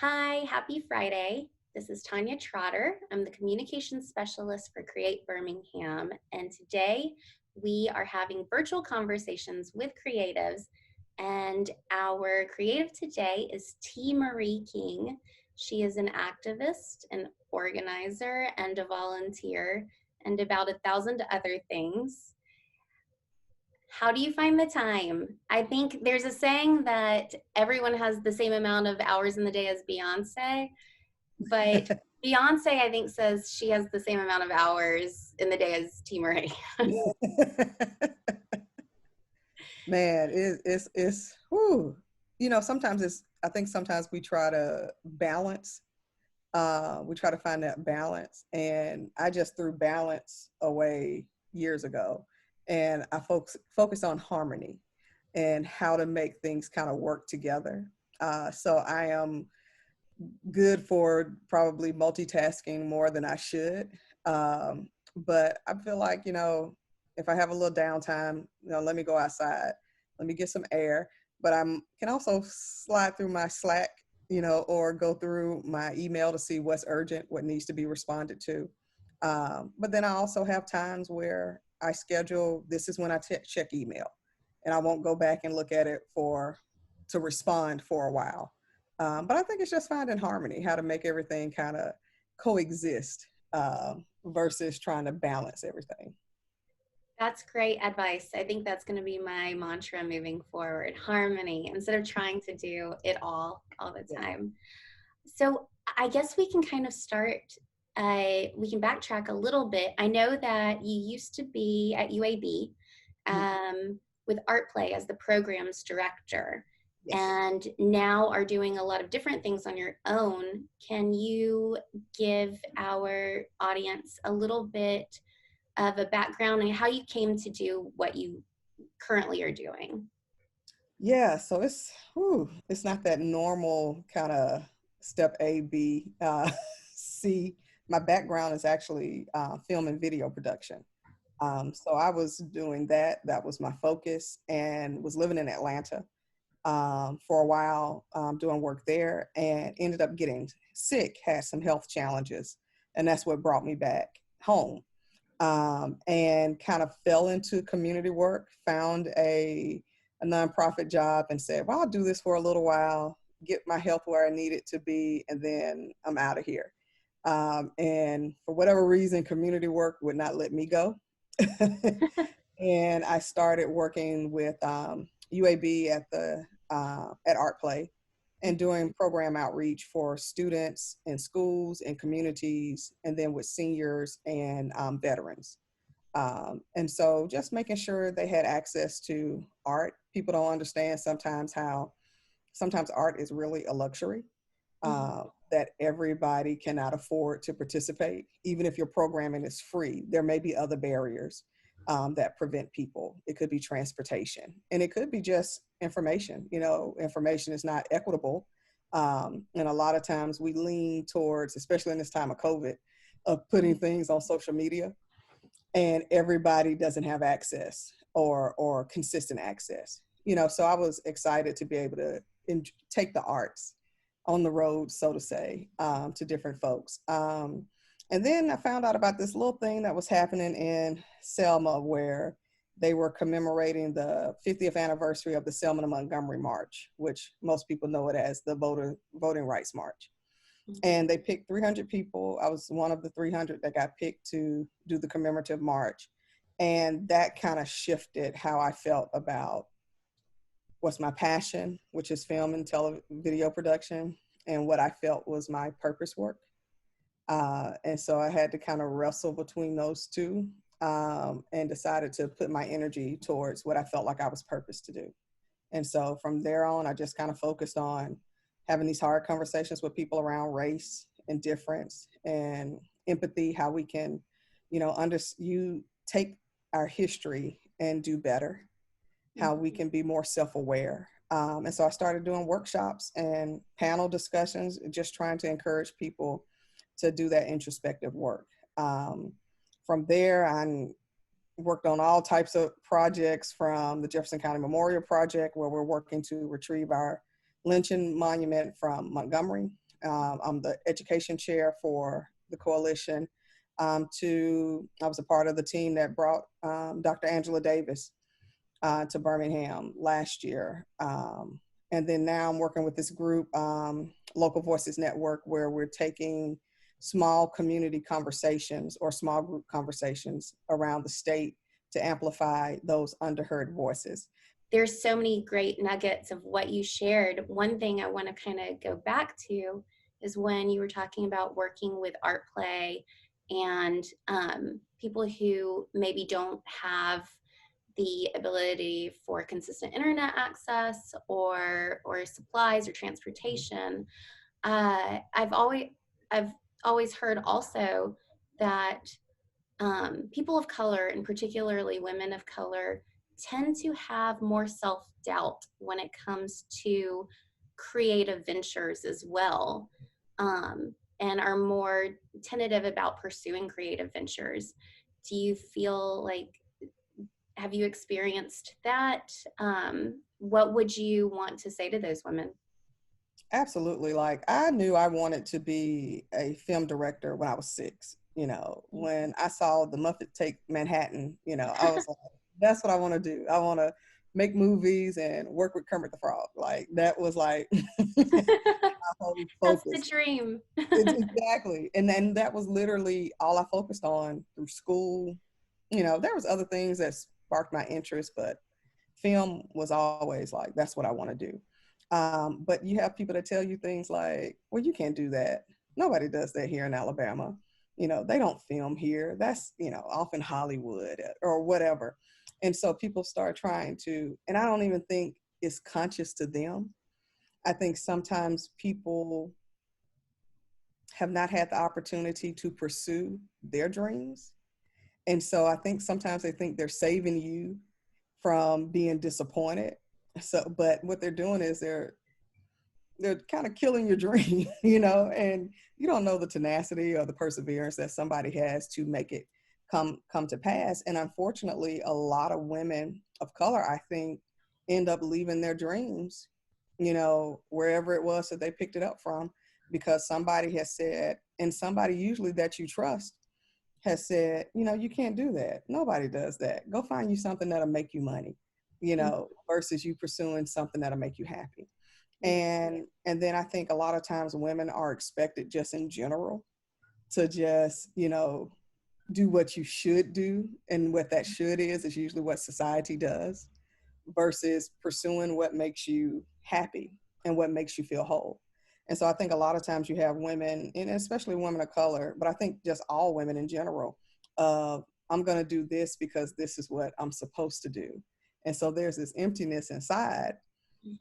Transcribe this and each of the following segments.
Hi, happy Friday. This is Tanya Trotter. I'm the communications specialist for Create Birmingham. And today we are having virtual conversations with creatives. And our creative today is T. Marie King. She is an activist, an organizer, and a volunteer, and about 1,000 other things. How do you find the time? I think there's a saying that everyone has the same amount of hours in the day as Beyonce, but Beyonce, I think, says she has the same amount of hours in the day as T. Marie. Man, it's whew. Sometimes I think sometimes we try to balance. We try to find that balance. And I just threw balance away years ago. And I focus on harmony and how to make things kind of work together. So I am good for probably multitasking more than I should. But I feel like, if I have a little downtime, let me go outside, let me get some air. But I can also slide through my Slack, or go through my email to see what's urgent, what needs to be responded to. But then I also have times where I schedule, this is when I check email, and I won't go back and look at it to respond for a while. But I think it's just finding harmony, how to make everything kind of coexist, versus trying to balance everything. That's great advice. I think that's going to be my mantra moving forward, harmony, instead of trying to do it all the Yeah. time. So I guess we can kind of start, we can backtrack a little bit. I know that you used to be at UAB Mhm. with Art Play as the program's director, Yes. and now are doing a lot of different things on your own. Can you give our audience a little bit of a background on how you came to do what you currently are doing? Yeah. So it's not that normal kind of step A, B, C. My background is actually film and video production. So I was doing that. That was my focus, and was living in Atlanta for a while, doing work there, and ended up getting sick, had some health challenges, and that's what brought me back home. And kind of fell into community work, found a nonprofit job, and said, well, I'll do this for a little while, get my health where I need it to be, and then I'm out of here. And for whatever reason, community work would not let me go. And I started working with UAB at Art Play, and doing program outreach for students in schools and communities, and then with seniors and veterans. And so just making sure they had access to art. People don't understand sometimes how sometimes art is really a luxury, Mhm. that everybody cannot afford to participate. Even if your programming is free, there may be other barriers that prevent people. It could be transportation, and it could be just information. Information is not equitable. And a lot of times we lean towards, especially in this time of COVID, of putting things on social media, and everybody doesn't have access or consistent access. So I was excited to be able to take the arts on the road, so to say, to different folks. And then I found out about this little thing that was happening in Selma, where they were commemorating the 50th anniversary of the Selma to Montgomery March, which most people know it as the Voting Rights March. And they picked 300 people. I was one of the 300 that got picked to do the commemorative march. And that kind of shifted how I felt about what's my passion, which is film and video production, and what I felt was my purpose work. And so I had to kind of wrestle between those two, and decided to put my energy towards what I felt like I was purposed to do. And so from there on, I just kind of focused on having these hard conversations with people around race and difference and empathy, how we can, you take our history and do better, how we Mhm. can be more self-aware. And so I started doing workshops and panel discussions, just trying to encourage people to do that introspective work. From there, I worked on all types of projects, from the Jefferson County Memorial Project, where we're working to retrieve our lynching monument from Montgomery, I'm the education chair for the coalition. I was a part of the team that brought Dr. Angela Davis to Birmingham last year. And then now I'm working with this group, Local Voices Network, where we're taking small community conversations or small group conversations around the state to amplify those underheard voices. There's so many great nuggets of what you shared. One thing I want to kind of go back to is when you were talking about working with art play and people who maybe don't have the ability for consistent internet access or supplies or transportation. I've always heard also that people of color, and particularly women of color, tend to have more self-doubt when it comes to creative ventures as well, and are more tentative about pursuing creative ventures. Do you feel like, have you experienced that? What would you want to say to those women? Absolutely. Like, I knew I wanted to be a film director when I was 6. When I saw the Muppet Take Manhattan, I was like, that's what I want to do. I want to make movies and work with Kermit the Frog. Like, that was like my whole That's the focus. dream. It's exactly. And then that was literally all I focused on through school. There was other things that sparked my interest, but film was always like, that's what I want to do. But you have people that tell you things like, well, you can't do that. Nobody does that here in Alabama. They don't film here. That's, off in Hollywood or whatever. And so people start trying to, and I don't even think it's conscious to them. I think sometimes people have not had the opportunity to pursue their dreams. And so I think sometimes they think they're saving you from being disappointed. So, but what they're doing is they're kind of killing your dream, and you don't know the tenacity or the perseverance that somebody has to make it come to pass. And unfortunately, a lot of women of color, I think, end up leaving their dreams, wherever it was that they picked it up from, because somebody has said, and somebody usually that you trust has said, you can't do that. Nobody does that. Go find you something that'll make you money, versus you pursuing something that'll make you happy. And then I think a lot of times women are expected just in general to just, do what you should do. And what that should is usually what society does, versus pursuing what makes you happy and what makes you feel whole. And so I think a lot of times you have women, and especially women of color, but I think just all women in general, I'm going to do this because this is what I'm supposed to do. And so there's this emptiness inside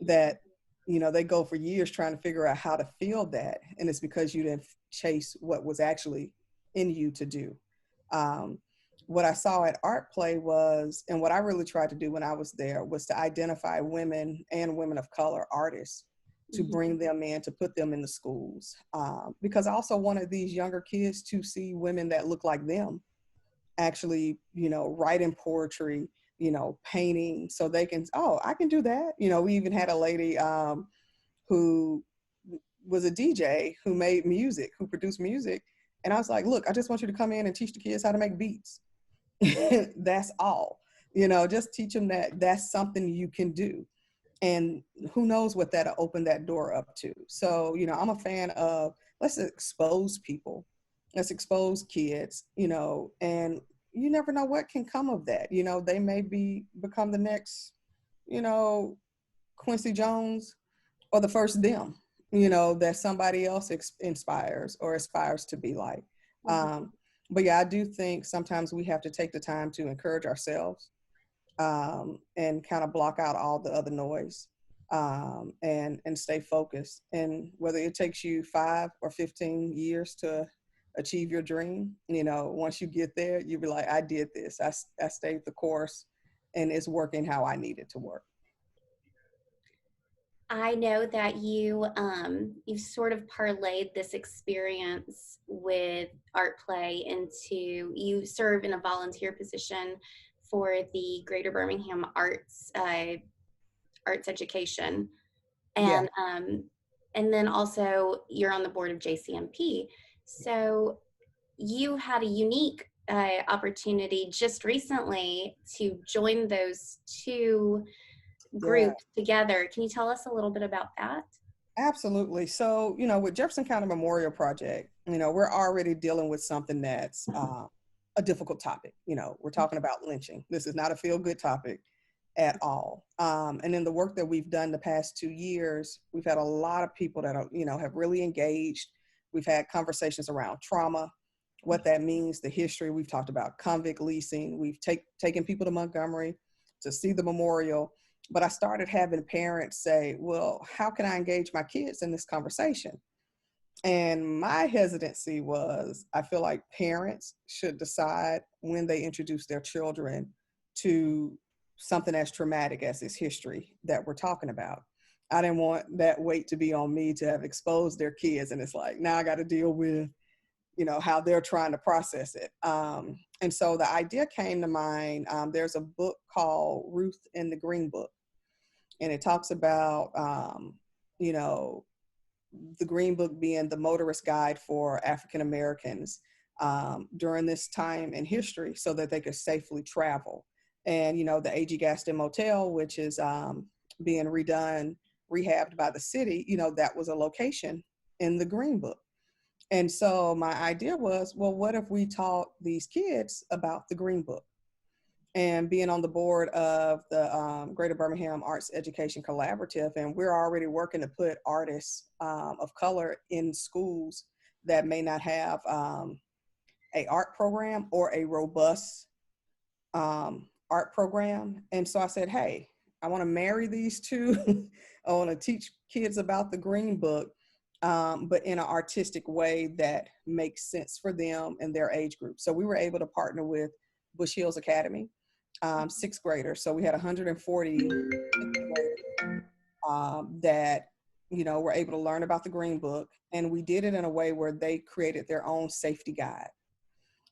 that, they go for years trying to figure out how to feel that. And it's because you didn't chase what was actually in you to do. What I saw at Art Play was, and what I really tried to do when I was there, was to identify women and women of color artists, to bring them in, to put them in the schools. Because I also wanted these younger kids to see women that look like them actually, writing poetry, painting, so they can, oh, I can do that. We even had a lady who was a DJ who made music, who produced music. And I was like, look, I just want you to come in and teach the kids how to make beats. That's all. Just teach them that that's something you can do. And who knows what that'll open that door up to. So, I'm a fan of, let's expose people. Let's expose kids, and you never know what can come of that. They may become the next, Quincy Jones, or the first them, that somebody else inspires or aspires to be like. But yeah, I do think sometimes we have to take the time to encourage ourselves, and kind of block out all the other noise, and stay focused. And whether it takes you 5 or 15 years to achieve your dream, once you get there, you'll be like, I did this. I stayed the course, and it's working how I need it to work. I know that you've sort of parlayed this experience with art play into, you serve in a volunteer position for the Greater Birmingham Arts Arts Education, Yeah. and and then also you're on the board of JCMP. So you had a unique opportunity just recently to join those two Yeah, groups together. Can you tell us a little bit about that? absolutely. So, with Jefferson County Memorial Project, we're already dealing with something that's a difficult topic. We're talking about lynching. This is not a feel good topic at all. And in the work that we've done the past 2 years, we've had a lot of people that are, have really engaged. We've had conversations around trauma, what that means, the history. We've talked about convict leasing. We've taken people to Montgomery to see the memorial. But I started having parents say, well, how can I engage my kids in this conversation? And my hesitancy was, I feel like parents should decide when they introduce their children to something as traumatic as this history that we're talking about. I didn't want that weight to be on me to have exposed their kids. And it's like, now I got to deal with, how they're trying to process it. And so the idea came to mind. There's a book called Ruth in the Green Book, and it talks about, you know, the Green Book being the motorist guide for African Americans during this time in history so that they could safely travel. And, the A.G. Gaston Motel, which is being rehabbed by the city, that was a location in the Green Book. And so my idea was, well, what if we taught these kids about the Green Book? And being on the board of the Greater Birmingham Arts Education Collaborative, and we're already working to put artists of color in schools that may not have a art program or a robust art program. And so I said, hey, I want to marry these two. I want to teach kids about the Green Book, but in an artistic way that makes sense for them and their age group. So we were able to partner with Bush Hills Academy, sixth graders. So we had 140 sixth graders that, were able to learn about the Green Book. And we did it in a way where they created their own safety guide,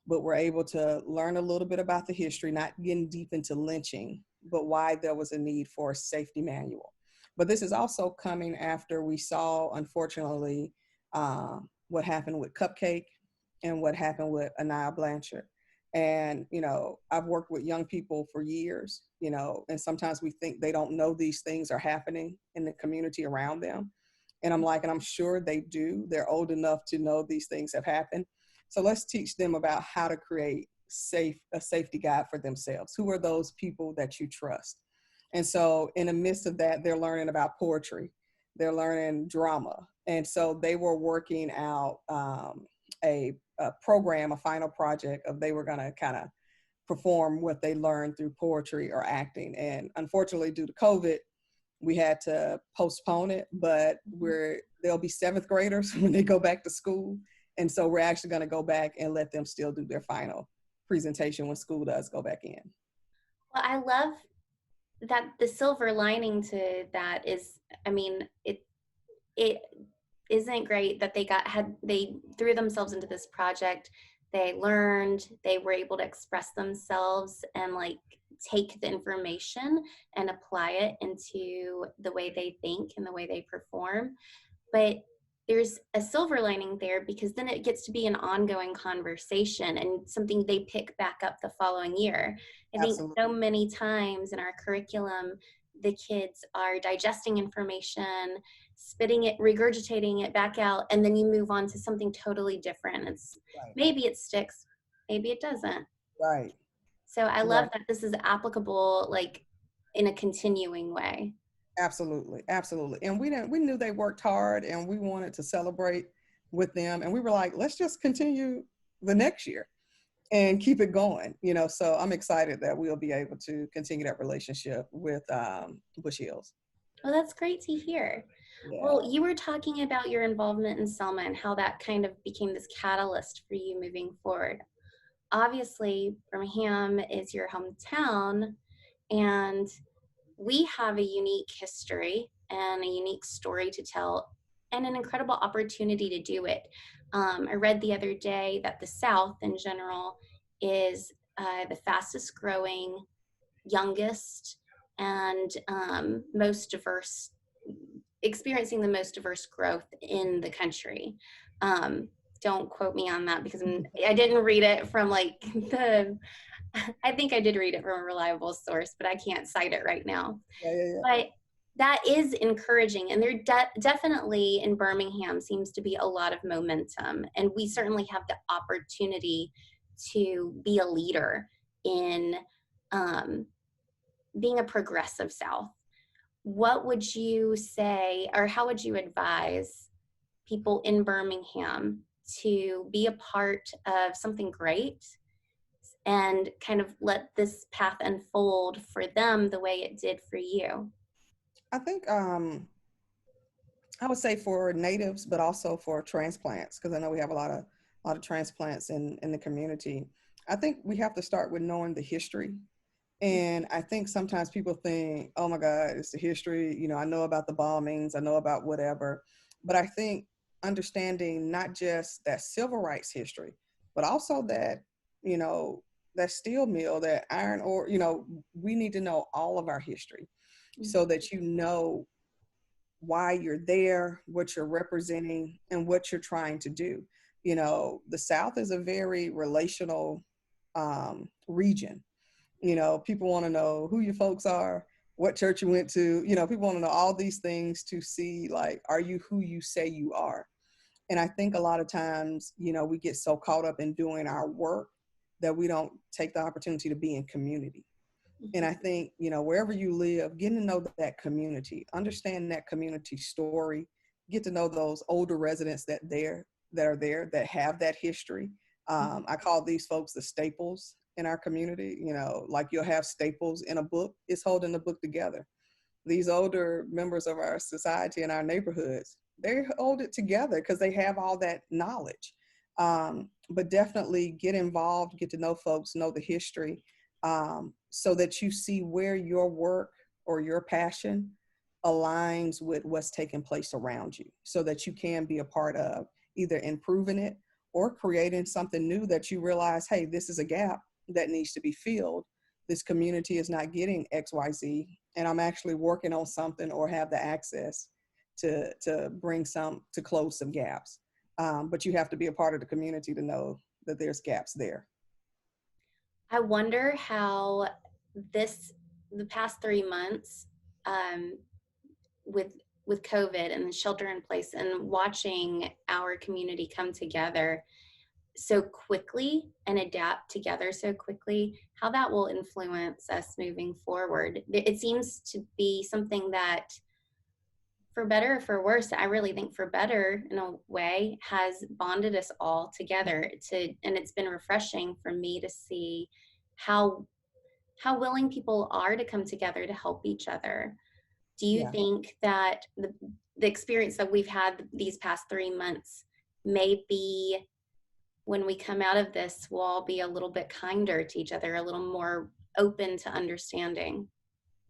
but were able to learn a little bit about the history, not getting deep into lynching, but why there was a need for a safety manual. But this is also coming after we saw, unfortunately, what happened with Cupcake and what happened with Anaya Blanchard. And, I've worked with young people for years, and sometimes we think they don't know these things are happening in the community around them. And I'm like, and I'm sure they do. They're old enough to know these things have happened. So let's teach them about how to create a safety guide for themselves. Who are those people that you trust? And so in the midst of that, they're learning about poetry. They're learning drama. And so they were working out a program, a final project of they were going to kind of perform what they learned through poetry or acting. And unfortunately, due to COVID, we had to postpone it, but they'll be seventh graders when they go back to school. And so we're actually going to go back and let them still do their final presentation when school does go back in. Well, I love that the silver lining to that is, I mean, it isn't great that they threw themselves into this project. They learned, they were able to express themselves and like take the information and apply it into the way they think and the way they perform. But there's a silver lining there because then it gets to be an ongoing conversation and something they pick back up the following year. I think so Absolutely. many times in our curriculum, the kids are digesting information, spitting it, regurgitating it back out, and then you move on to something totally different. It's Right. maybe it sticks, maybe it doesn't. Right. So I love Right. that this is applicable like in a continuing way. Absolutely. Absolutely. And we knew they worked hard and we wanted to celebrate with them. And we were like, let's just continue the next year and keep it going, so I'm excited that we'll be able to continue that relationship with Bush Hills. Well, that's great to hear. Yeah, Well, you were talking about your involvement in Selma and how that kind of became this catalyst for you moving forward. Obviously, Birmingham is your hometown, and we have a unique history and a unique story to tell and an incredible opportunity to do it. I read the other day that the South in general is the fastest growing, youngest, and most diverse experiencing the most diverse growth in the country. Um, don't quote me on that because I didn't read it from like the, I think I did read it from a reliable source, but I can't cite it right now. Yeah, yeah, yeah. But that is encouraging. And there definitely in Birmingham seems to be a lot of momentum. And we certainly have the opportunity to be a leader in being a progressive South. What would you say, or how would you advise people in Birmingham to be a part of something great and kind of let this path unfold for them the way it did for you? I think I would say for natives, but also for transplants, because I know we have a lot of transplants in the community. I think we have to start with knowing the history. And I think sometimes people think, oh my God, it's the history. You know, I know about the bombings, I know about whatever. But I think understanding not just that civil rights history, but also that, you know, that steel mill, that iron ore, you know, we need to know all of our history so that you know why you're there, what you're representing, and what you're trying to do. You know, the South is a very relational region. You know, people want to know who your folks are, what church you went to. You know, people want to know all these things to see, like, are you who you say you are? And I think a lot of times, you know, we get so caught up in doing our work that we don't take the opportunity to be in community. And I think, you know, wherever you live, getting to know that community, understand that community story, get to know those older residents that are there, that have that history. I call these folks the staples in our community. You know, like you'll have staples in a book, it's holding the book together. These older members of our society and our neighborhoods, they hold it together because they have all that knowledge. But definitely get involved, get to know folks, know the history, so that you see where your work or your passion aligns with what's taking place around you, so that you can be a part of either improving it or creating something new that you realize, hey, this is a gap that needs to be filled. This community is not getting XYZ, and I'm actually working on something or have the access to bring some, to close some gaps. But you have to be a part of the community to know that there's gaps there. I wonder how this, the past 3 months, um, with COVID and the shelter in place and watching our community come together so quickly and adapt together so quickly, how that will influence us moving forward. It seems to be something that, for better or for worse, I really think for better in a way, has bonded us all together to, and it's been refreshing for me to see how willing people are to come together to help each other. Do you Yeah. think that the experience that we've had these past 3 months, maybe when we come out of this, we'll all be a little bit kinder to each other, a little more open to understanding?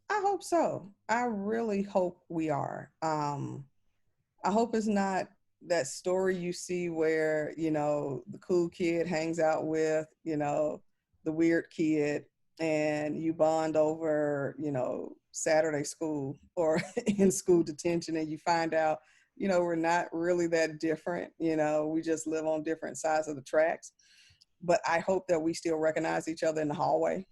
I hope so. I really hope we are. I hope it's not that story you see where, you know, the cool kid hangs out with, you know, the weird kid, and you bond over, you know, Saturday school or in school detention, and you find out, you know, we're not really that different. You know, we just live on different sides of the tracks. But I hope that we still recognize each other in the hallway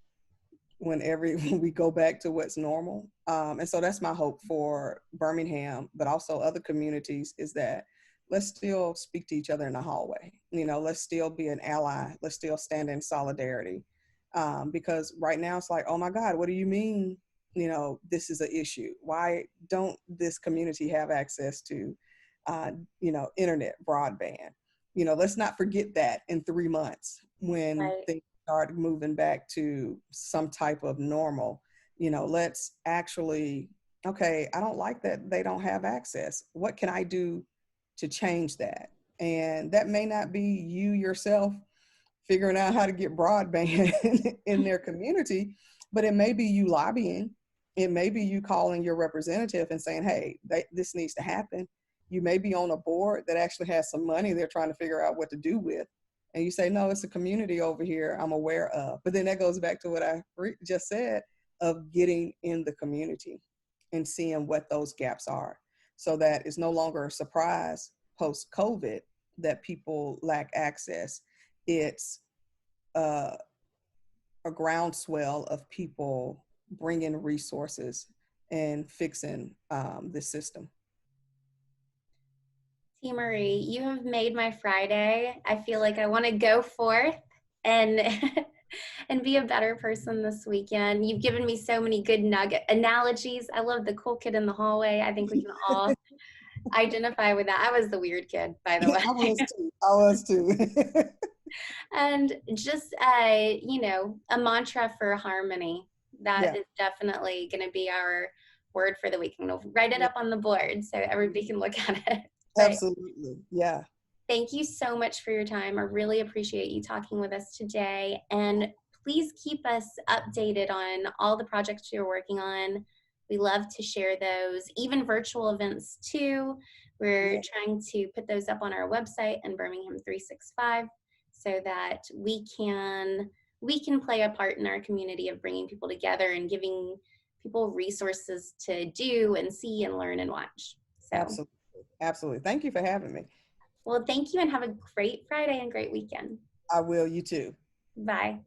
when we go back to what's normal. And so that's my hope for Birmingham, but also other communities, is that let's still speak to each other in the hallway. You know, let's still be an ally. Let's still stand in solidarity. Because right now it's like, oh my God, what do you mean? You know, this is an issue. Why don't this community have access to, you know, internet, broadband? You know, let's not forget that in 3 months when Right. things start moving back to some type of normal. You know, let's actually, okay, I don't like that they don't have access. What can I do to change that? And that may not be you yourself figuring out how to get broadband in their community, but it may be you lobbying. It may be you calling your representative and saying, hey, this needs to happen. You may be on a board that actually has some money they're trying to figure out what to do with. And you say, no, it's a community over here I'm aware of. But then that goes back to what I just said, of getting in the community and seeing what those gaps are. so that it's no longer a surprise post-COVID that people lack access. It's a groundswell of people bringing resources and fixing the system. T. Marie, you have made my Friday. I feel like I want to go forth and and be a better person this weekend. You've given me so many good nugget analogies. I love the cool kid in the hallway. I think we can all identify with that. I was the weird kid, by the way. I was too. I was too. And just a mantra for harmony. That Yeah, is definitely going to be our word for the week. I'm going to write it yeah, up on the board so everybody can look at it. But absolutely. Yeah, thank you so much for your time. I really appreciate you talking with us today. And please keep us updated on all the projects you're working on. We love to share those, even virtual events too. We're yeah, trying to put those up on our website in Birmingham 365 so that we can play a part in our community of bringing people together and giving people resources to do and see and learn and watch. So, absolutely. Absolutely. Thank you for having me. well, thank you and have a great Friday and great weekend. I will. You too. Bye.